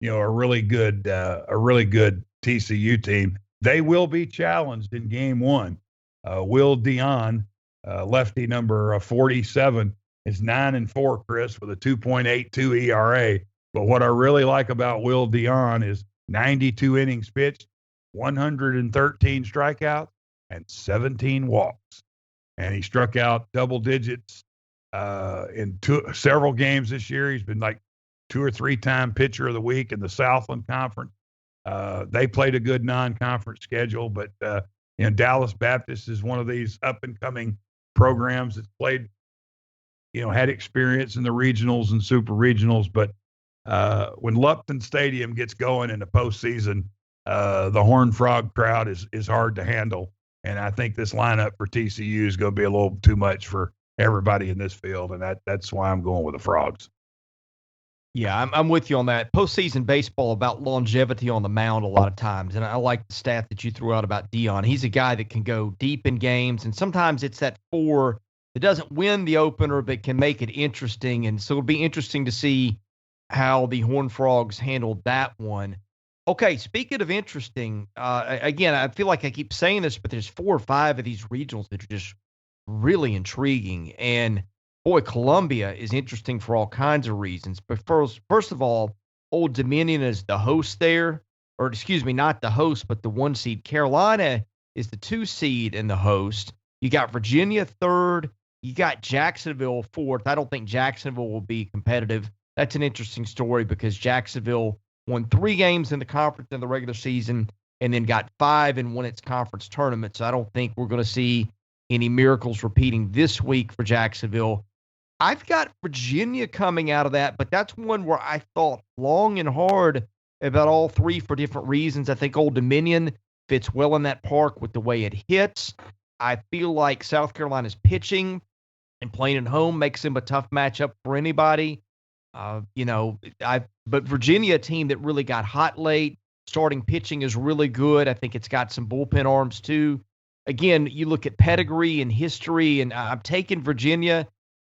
a really good TCU team. They will be challenged in game 1. Will Dion, lefty number 47, is 9-4, Chris, with a 2.82 ERA. But what I really like about Will Dion is 92 innings pitched, 113 strikeouts, and 17 walks. And he struck out double digits in several games this year. He's been like 2 or 3 time pitcher of the week in the Southland Conference. They played a good non-conference schedule, but Dallas Baptist is one of these up-and-coming programs that's played, had experience in the regionals and super regionals. But when Lupton Stadium gets going in the postseason, the Horned Frog crowd is hard to handle. And I think this lineup for TCU is going to be a little too much for everybody in this field, and that's why I'm going with the Frogs. Yeah, I'm with you on that. Postseason baseball about longevity on the mound a lot of times, and I like the stat that you threw out about Dion. He's a guy that can go deep in games, and sometimes it's that 4 that doesn't win the opener but can make it interesting, and so it'll be interesting to see how the Horned Frogs handled that one. Okay, speaking of interesting, again, I feel like I keep saying this, but there's 4 or 5 of these regionals that are just really intriguing. And, boy, Columbia is interesting for all kinds of reasons. But first of all, Old Dominion is the host there. Or, excuse me, not the host, but the 1 seed. Carolina is the 2 seed in the host. You got Virginia 3rd. You got Jacksonville 4th. I don't think Jacksonville will be competitive. That's an interesting story because Jacksonville won 3 games in the conference in the regular season and then got 5 and won its conference tournament. So I don't think we're going to see any miracles repeating this week for Jacksonville. I've got Virginia coming out of that, but that's one where I thought long and hard about all 3 for different reasons. I think Old Dominion fits well in that park with the way it hits. I feel like South Carolina's pitching and playing at home makes them a tough matchup for anybody. But Virginia, a team that really got hot late, starting pitching is really good. I think it's got some bullpen arms too. Again, you look at pedigree and history, and I'm taking Virginia.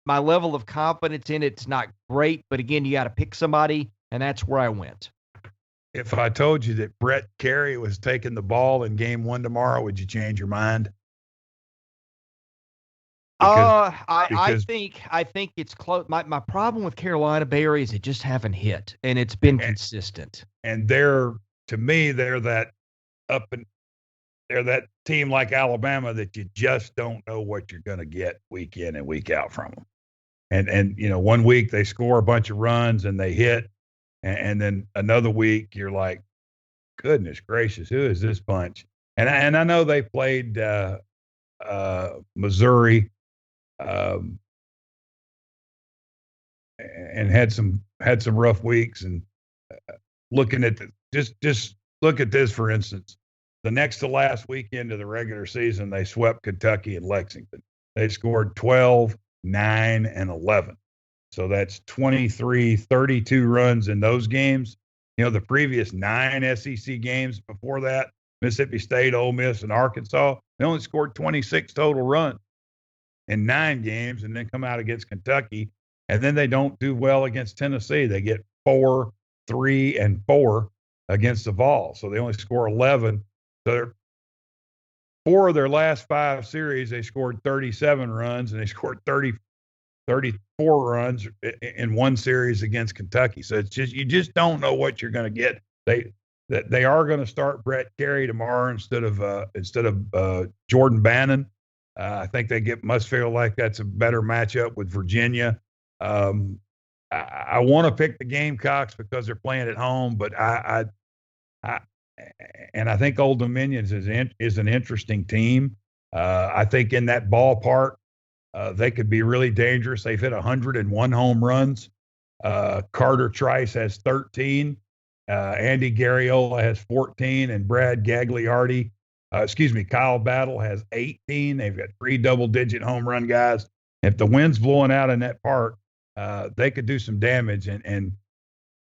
My level of confidence in it's not great, but again, you got to pick somebody, and that's where I went. If I told you that Brett Carey was taking the ball in game 1 tomorrow, would you change your mind? Because because I think it's close. My problem with Carolina Barry is they just haven't hit, and it's been and, consistent. and they're to me they're that up and they're that team like Alabama that you just don't know what you're going to get week in and week out from them. And you know, one week they score a bunch of runs and they hit, and then another week you're like, goodness gracious, who is this bunch? And I know they played Missouri, um, and had some rough weeks. And looking at just look at this for instance. The next to last weekend of the regular season, they swept Kentucky and Lexington. They scored 12, 9, and 11. So that's 23, 32 runs in those games. You know, the previous 9 SEC games before that, Mississippi State, Ole Miss, and Arkansas, they only scored 26 total runs in 9 games and then come out against Kentucky. And then they don't do well against Tennessee. They get 4, 3, and 4 against the Vols. So they only score 11. So 4 of their last 5 series, they scored 37 runs, and they scored 34 runs in one series against Kentucky. So it's just you just don't know what you're going to get. They are going to start Brett Carey tomorrow instead of Jordan Bannon. I think must feel like that's a better matchup with Virginia. I want to pick the Gamecocks because they're playing at home, but I think Old Dominion is an interesting team. I think in that ballpark, they could be really dangerous. They've hit 101 home runs. Carter Trice has 13. Andy Garriola has 14, and Kyle Battle has 18. They've got 3 double-digit home run guys. If the wind's blowing out in that park, they could do some damage. And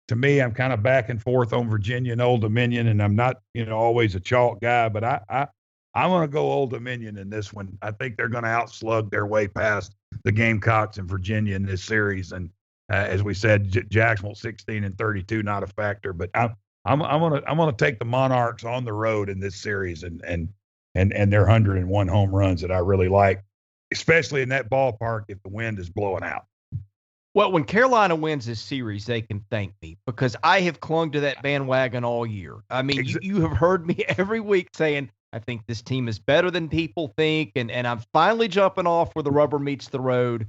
to me, I'm kind of back and forth on Virginia and Old Dominion, and I'm not, always a chalk guy, but I'm going to go Old Dominion in this one. I think they're going to outslug their way past the Gamecocks and Virginia in this series. And as we said, Jacksonville 16 and 32, not a factor. But I'm going to take the Monarchs on the road in this series and their 101 home runs that I really like, especially in that ballpark if the wind is blowing out. Well, when Carolina wins this series, they can thank me because I have clung to that bandwagon all year. I mean, you have heard me every week saying, I think this team is better than people think, and I'm finally jumping off where the rubber meets the road.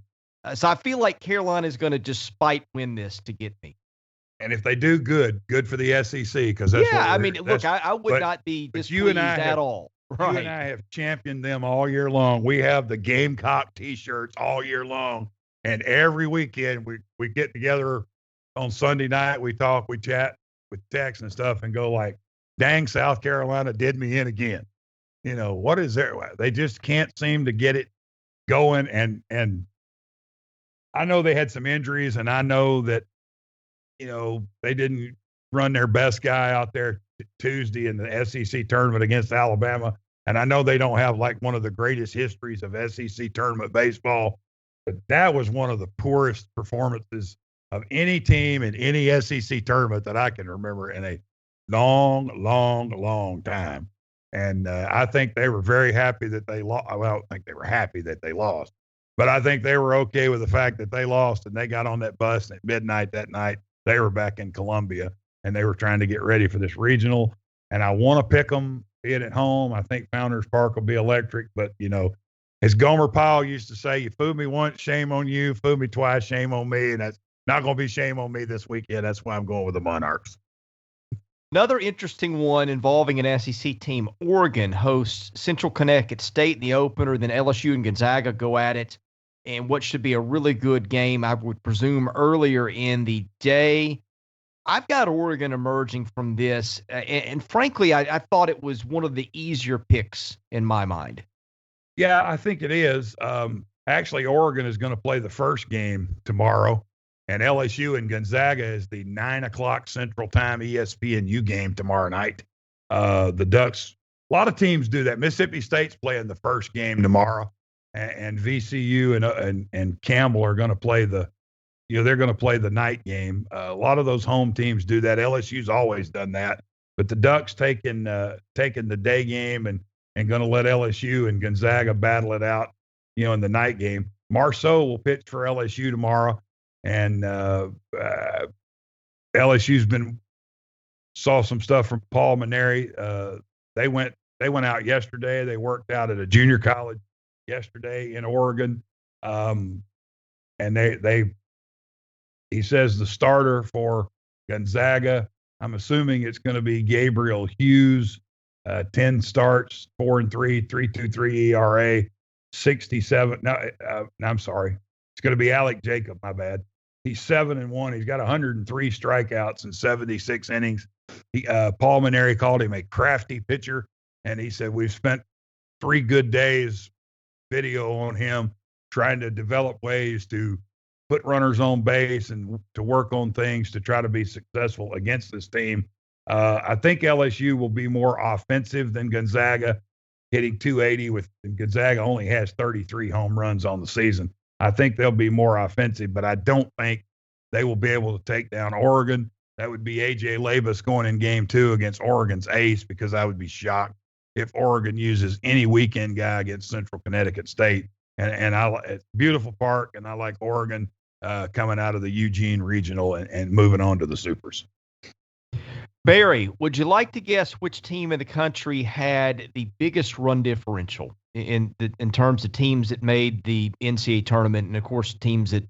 So I feel like Carolina is going to just spite win this to get me. And if they do, good for the SEC because that's I mean, look, I would not be displeased at all. Right. You and I have championed them all year long. We have the Gamecock T-shirts all year long. And every weekend we get together on Sunday night, we talk, we chat with text and stuff and go like, dang, South Carolina did me in again. What is there? They just can't seem to get it going. And I know they had some injuries and I know that, they didn't run their best guy out there Tuesday in the SEC tournament against Alabama. And I know they don't have like one of the greatest histories of SEC tournament baseball. But that was one of the poorest performances of any team in any SEC tournament that I can remember in a long, long, long time. And I think they were very happy that they lost. Well, I don't think they were happy that they lost, but I think they were okay with the fact that they lost and they got on that bus at midnight that night. They were back in Columbia and they were trying to get ready for this regional. And I want to pick them, be it at home. I think Founders Park will be electric, but as Gomer Pyle used to say, you fooled me once, shame on you. Fooled me twice, shame on me. And that's not going to be shame on me this weekend. That's why I'm going with the Monarchs. Another interesting one involving an SEC team. Oregon hosts Central Connecticut State in the opener. Then LSU and Gonzaga go at it in what should be a really good game, I would presume, earlier in the day. I've got Oregon emerging from this. And frankly, I thought it was one of the easier picks in my mind. Yeah, I think it is. Actually, Oregon is going to play the first game tomorrow, and LSU and Gonzaga is the 9:00 Central Time ESPNU game tomorrow night. The Ducks, a lot of teams do that. Mississippi State's playing the first game tomorrow, and VCU and Campbell are going to play the they're going to play the night game. A lot of those home teams do that. LSU's always done that, but the Ducks taking the day game and going to let LSU and Gonzaga battle it out, in the night game. Marceau will pitch for LSU tomorrow, and LSU's saw some stuff from Paul Maneri. They went out yesterday. They worked out at a junior college yesterday in Oregon, and he says the starter for Gonzaga, I'm assuming it's going to be Gabriel Hughes, 10 starts, 4-3, 3.23 ERA, 67. No, I'm sorry. It's going to be Alec Jacob. My bad. He's 7-1. He's got 103 strikeouts in 76 innings. Paul Maneri called him a crafty pitcher, and he said we've spent 3 good days video on him trying to develop ways to put runners on base and to work on things to try to be successful against this team. I think LSU will be more offensive than Gonzaga, hitting 280 with Gonzaga only has 33 home runs on the season. I think they'll be more offensive, but I don't think they will be able to take down Oregon. That would be A.J. Labus going in game 2 against Oregon's ace, because I would be shocked if Oregon uses any weekend guy against Central Connecticut State. And it's a beautiful park, and I like Oregon coming out of the Eugene Regional and moving on to the Supers. Barry, would you like to guess which team in the country had the biggest run differential in terms of teams that made the NCAA tournament, and of course teams that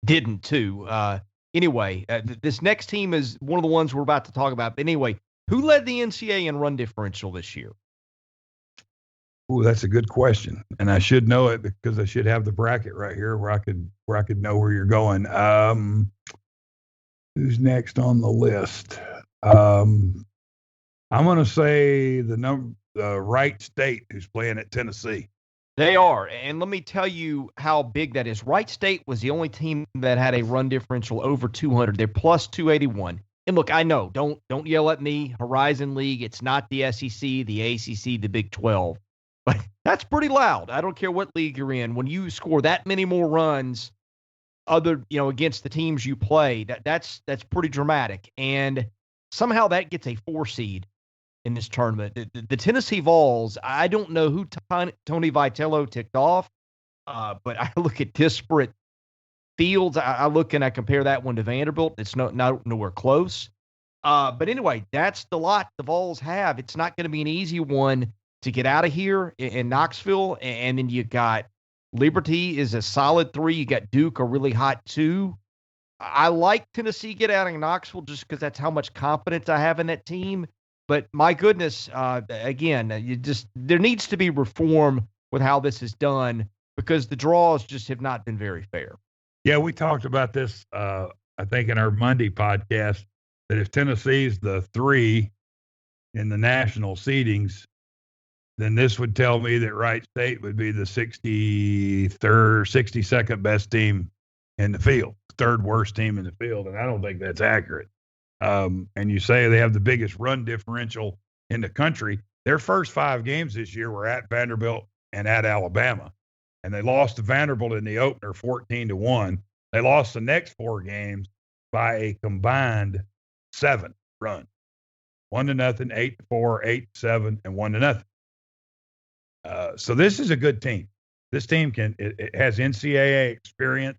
didn't too? Anyway, this next team is one of the ones we're about to talk about. But anyway, who led the NCAA in run differential this year? Ooh, that's a good question, and I should know it because I should have the bracket right here where I could know where you're going. Who's next on the list? I'm going to say the Wright State, who's playing at Tennessee. They are, and let me tell you how big that is. Wright State was the only team that had a run differential over 200. They're plus 281. And look, I know, don't yell at me, Horizon League. It's not the SEC, the ACC, the Big 12. But that's pretty loud. I don't care what league you're in. When you score that many more runs against the teams you play, that's pretty dramatic. And somehow that gets a 4 seed in this tournament. The Tennessee Vols, I don't know who Tony Vitello ticked off, but I look at disparate fields. I look and I compare that one to Vanderbilt. It's not nowhere close. But anyway, that's the lot the Vols have. It's not going to be an easy one to get out of here in Knoxville. And then you got Liberty is a solid 3. You got Duke, a really hot 2. I like Tennessee get out of Knoxville just because that's how much confidence I have in that team. But my goodness, again, there needs to be reform with how this is done, because the draws just have not been very fair. Yeah, we talked about this, I think, in our Monday podcast, that if Tennessee's the 3 in the national seedings, then this would tell me that Wright State would be the 62nd best team in the field, 3rd worst team in the field, and I don't think that's accurate. And you say they have the biggest run differential in the country. Their first 5 games this year were at Vanderbilt and at Alabama, and they lost to Vanderbilt in the opener 14-1. They lost the next 4 games by a combined 7 runs, 1-0, 8-4, 8-7, and 1-0. So this is a good team. This team it has NCAA experience.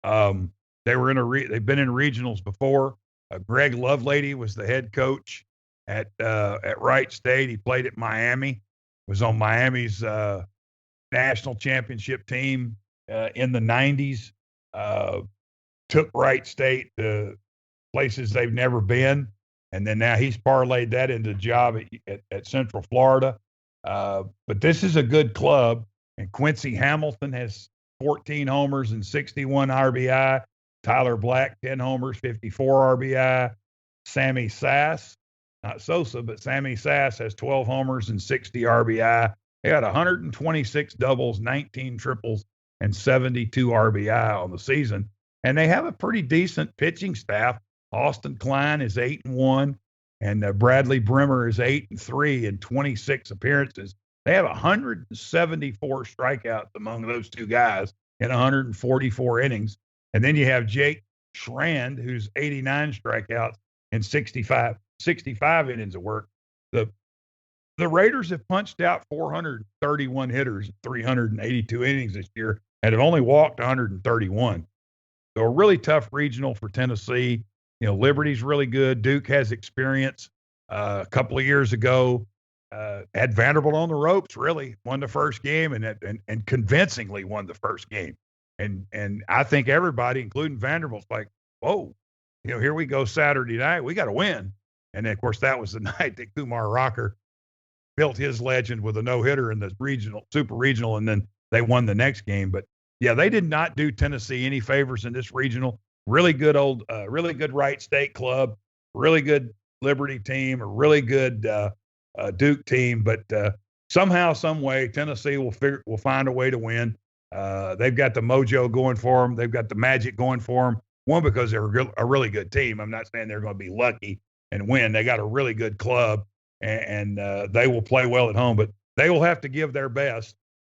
They've been in regionals before. Greg Lovelady was the head coach at Wright State. He played at Miami, was on Miami's national championship team in the 90s. Took Wright State to places they've never been, and then now he's parlayed that into a job at Central Florida. But this is a good club, and Quincy Hamilton has 14 homers and 61 RBI. Tyler Black, 10 homers, 54 RBI. Sammy Sass, not Sosa, but Sammy Sass has 12 homers and 60 RBI. They had 126 doubles, 19 triples, and 72 RBI on the season. And they have a pretty decent pitching staff. Austin Klein is 8-1, and Bradley Brimmer is 8-3 in 26 appearances. They have 174 strikeouts among those two guys in 144 innings. And then you have Jake Schrand, who's 89 strikeouts and 65 innings of work. The Raiders have punched out 431 hitters, 382 innings this year, and have only walked 131. So a really tough regional for Tennessee. Liberty's really good. Duke has experience. A couple of years ago, had Vanderbilt on the ropes. Really won the first game and convincingly won the first game. And I think everybody, including Vanderbilt's like, whoa, here we go Saturday night. We got to win. And then, of course, that was the night that Kumar Rocker built his legend with a no-hitter in the super regional, and then they won the next game. But yeah, they did not do Tennessee any favors in this regional. Really good really good Wright State club, really good Liberty team, a really good Duke team. But somehow, some way, Tennessee will find a way to win. They've got the mojo going for them. They've got the magic going for them. One, because they're a really good team. I'm not saying they're going to be lucky and win. They got a really good club. And they will play well at home, but they will have to give their best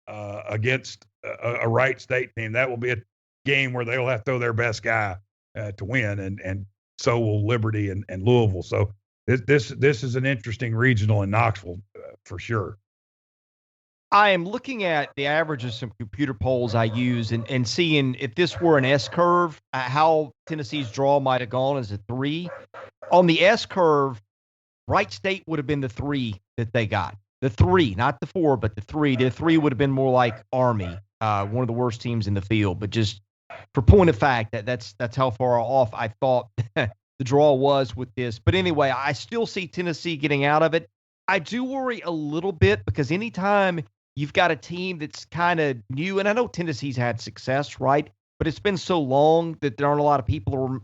against a Wright State team. That will be a game where they will have to throw their best guy to win, and so will Liberty and Louisville. So this is an interesting regional in Knoxville for sure. I am looking at the average of some computer polls I use and seeing if this were an S curve, how Tennessee's draw might have gone as a 3. On the S curve, Wright State would have been the 3 that they got. The 3, not the 4, but the 3. The 3 would have been more like Army, one of the worst teams in the field. But just for point of fact, that's how far off I thought the draw was with this. But anyway, I still see Tennessee getting out of it. I do worry a little bit because anytime you've got a team that's kind of new, and I know Tennessee's had success, right? But it's been so long that there aren't a lot of people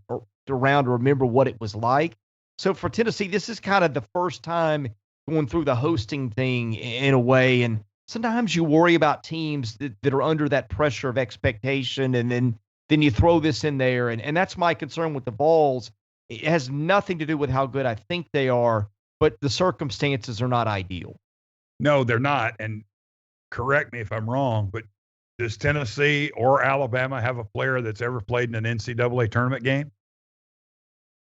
around to remember what it was like. So for Tennessee, this is kind of the first time going through the hosting thing in a way. And sometimes you worry about teams that are under that pressure of expectation, and then you throw this in there. And that's my concern with the Vols. It has nothing to do with how good I think they are, but the circumstances are not ideal. No, they're not. And correct me if I'm wrong, but does Tennessee or Alabama have a player that's ever played in an NCAA tournament game?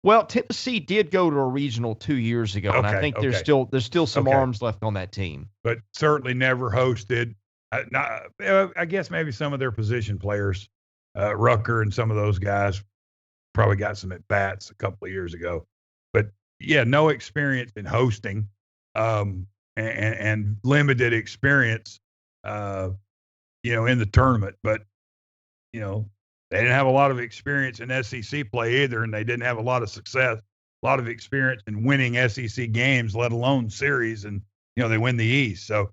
Well, Tennessee did go to a regional 2 years ago, and I think there's still some arms left on that team. But certainly never hosted. I guess maybe some of their position players, Rucker and some of those guys, probably got some at bats a couple of years ago. But yeah, no experience in hosting, and limited experience, in the tournament. But they didn't have a lot of experience in SEC play either, and they didn't have a lot of success, a lot of experience in winning SEC games, let alone series, and, they win the East. So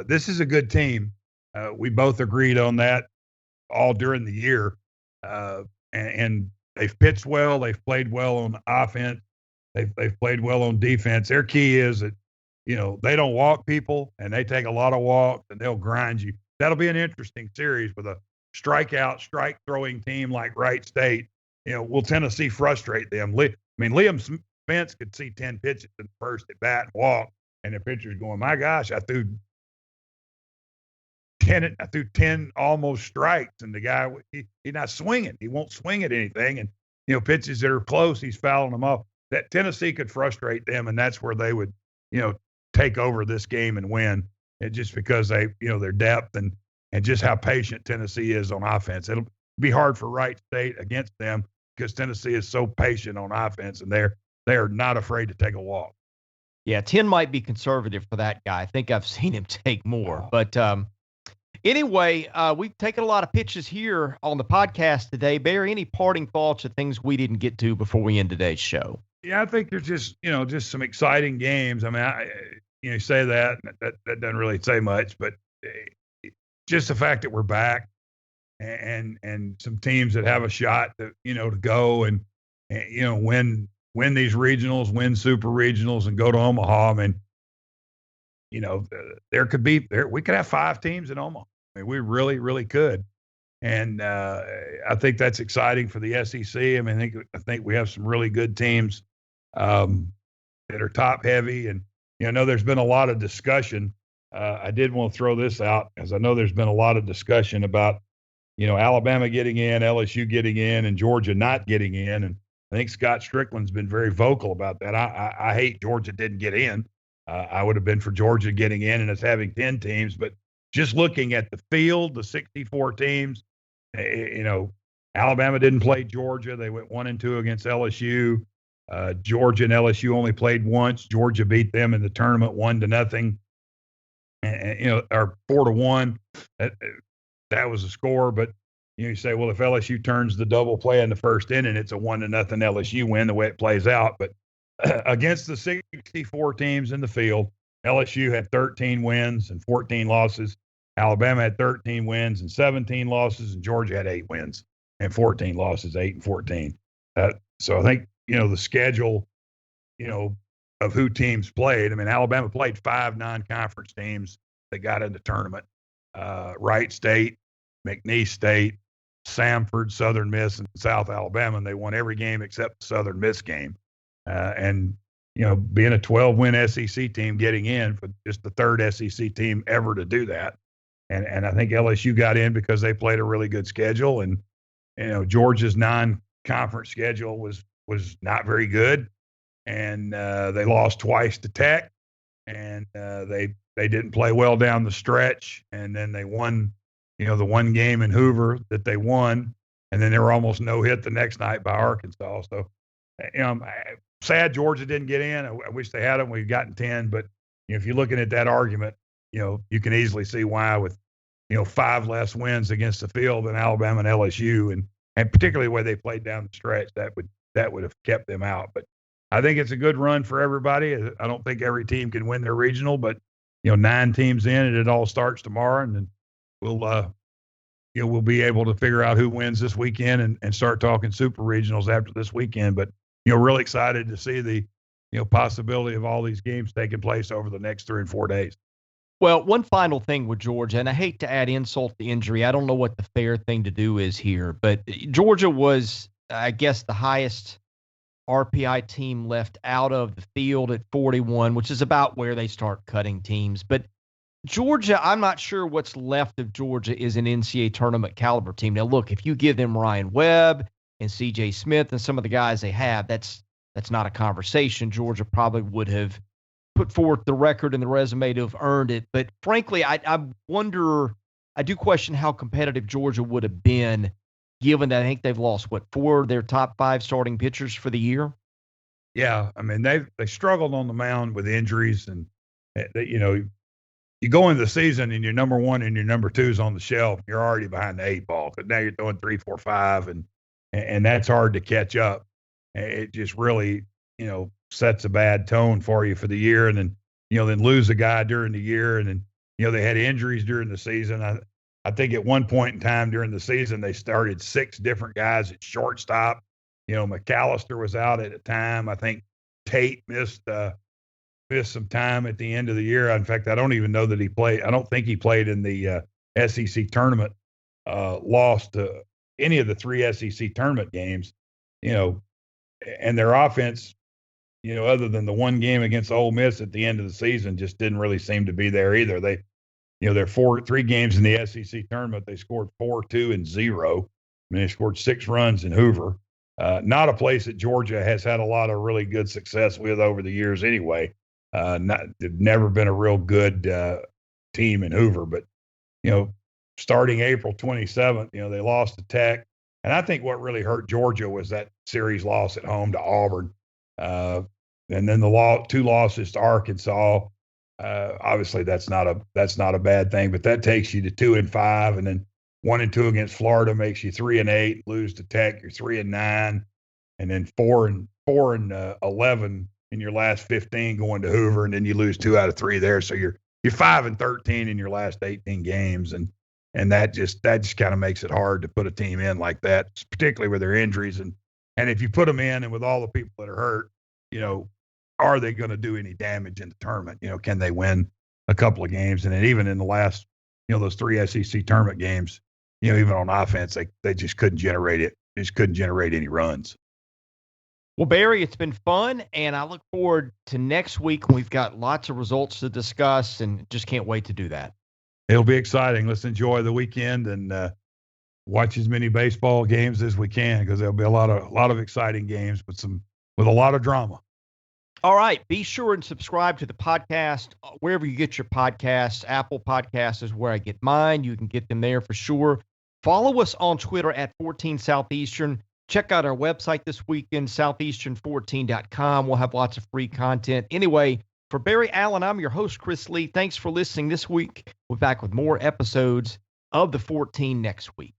this is a good team. We both agreed on that all during the year, and they've pitched well. They've played well on offense. They've played well on defense. Their key is that, they don't walk people, and they take a lot of walks, and they'll grind you. That'll be an interesting series with a strike throwing team like Wright State. Will Tennessee frustrate them? Liam Spence could see 10 pitches in the first at bat and walk, and the pitcher's going, my gosh, I threw 10 almost strikes, and the guy, he's not swinging. He won't swing at anything, and pitches that are close, he's fouling them off. That Tennessee could frustrate them, and that's where they would take over this game and win. It just because their depth and just how patient Tennessee is on offense. It'll be hard for Wright State against them because Tennessee is so patient on offense, and they are not afraid to take a walk. Yeah, 10 might be conservative for that guy. I think I've seen him take more. But anyway, we've taken a lot of pitches here on the podcast today. Barry, any parting thoughts or things we didn't get to before we end today's show? Yeah, I think there's just some exciting games. I mean, you say that doesn't really say much, but just the fact that we're back and some teams that have a shot to go and win these regionals, win super regionals, and go to Omaha. I mean, we could have 5 teams in Omaha. I mean, we really, really could. And I think that's exciting for the SEC. I mean, I think we have some really good teams that are top heavy. And I know there's been a lot of discussion. I did want to throw this out, as I know there's been a lot of discussion about Alabama getting in, LSU getting in, and Georgia not getting in. And I think Scott Strickland's been very vocal about that. I hate Georgia didn't get in. I would have been for Georgia getting in and us having 10 teams. But just looking at the field, the 64 teams, Alabama didn't play Georgia. They went 1-2 against LSU. Georgia and LSU only played once. Georgia beat them in the tournament 1-0, or 4-1. That was the score. But you say, well, if LSU turns the double play in the first inning, it's a 1-0 LSU win the way it plays out. But against the 64 teams in the field, LSU had 13 wins and 14 losses. Alabama had 13 wins and 17 losses, and Georgia had 8 wins and 14 losses, 8 and 14. So I think, the schedule, of who teams played. I mean, Alabama played 5 non-conference teams that got in the tournament. Wright State, McNeese State, Samford, Southern Miss, and South Alabama, and they won every game except the Southern Miss game. And being a 12-win SEC team getting in for just the third SEC team ever to do that. And I think LSU got in because they played a really good schedule. And, Georgia's non-conference schedule was not very good. And they lost twice to Tech. And they didn't play well down the stretch. And then they won, the one game in Hoover that they won. And then they were almost no-hit the next night by Arkansas. So, sad Georgia didn't get in. I wish they had them. We've gotten 10. But, if you're looking at that argument, you can easily see why with, 5 less wins against the field than Alabama and LSU, and particularly where they played down the stretch, that would have kept them out. But I think it's a good run for everybody. I don't think every team can win their regional, but 9 teams in, and it all starts tomorrow, and then we'll be able to figure out who wins this weekend and start talking super regionals after this weekend. But really excited to see the possibility of all these games taking place over the next 3 and 4 days. Well, one final thing with Georgia, and I hate to add insult to injury. I don't know what the fair thing to do is here, but Georgia was, I guess, the highest RPI team left out of the field at 41, which is about where they start cutting teams. But Georgia, I'm not sure what's left of Georgia is an NCAA tournament caliber team. Now, look, if you give them Ryan Webb and C.J. Smith and some of the guys they have, that's not a conversation. Georgia probably would have put forth the record and the resume to have earned it. But frankly, I do question how competitive Georgia would have been, given that I think they've lost, 4 of their top 5 starting pitchers for the year? Yeah, I mean, they struggled on the mound with injuries, and you go into the season and your number 1 and your number 2 is on the shelf. You're already behind the 8 ball because now you're throwing 3, 4, 5, and that's hard to catch up. It just really, sets a bad tone for you for the year, and then then lose a guy during the year, and then they had injuries during the season. I think at one point in time during the season they started 6 different guys at shortstop. McAllister was out at a time. I think Tate missed some time at the end of the year. In fact, I don't even know that he played. I don't think he played in the SEC tournament. Lost any of the 3 SEC tournament games. And their offense, other than the one game against Ole Miss at the end of the season, just didn't really seem to be there either. They, their 3 games in the SEC tournament, they scored 4, 2, and 0. I mean, they scored 6 runs in Hoover. Not a place that Georgia has had a lot of really good success with over the years anyway. They've never been a real good team in Hoover. But, starting April 27th, they lost to Tech. And I think what really hurt Georgia was that series loss at home to Auburn. And then the 2 losses to Arkansas. Obviously, that's not a bad thing, but that takes you to 2 and 5, and then 1 and 2 against Florida makes you 3 and 8. Lose to Tech, you're 3 and 9, and then 4 and 11 in your last 15 going to Hoover, and then you lose 2 out of 3 there. So you're 5 and 13 in your last 18 games, and that just kind of makes it hard to put a team in like that, particularly with their injuries. And if you put them in, and with all the people that are hurt, are they going to do any damage in the tournament? Can they win a couple of games? And then even in the last, those 3 SEC tournament games, even on offense, they just couldn't generate it. They just couldn't generate any runs. Well, Barry, it's been fun, and I look forward to next week when we've got lots of results to discuss, and just can't wait to do that. It'll be exciting. Let's enjoy the weekend, and watch as many baseball games as we can because there'll be a lot of exciting games with a lot of drama. All right. Be sure and subscribe to the podcast wherever you get your podcasts. Apple Podcasts is where I get mine. You can get them there for sure. Follow us on Twitter at 14 Southeastern. Check out our website this weekend, southeastern14.com. We'll have lots of free content. Anyway, for Barry Allen, I'm your host, Chris Lee. Thanks for listening this week. We're back with more episodes of the 14 next week.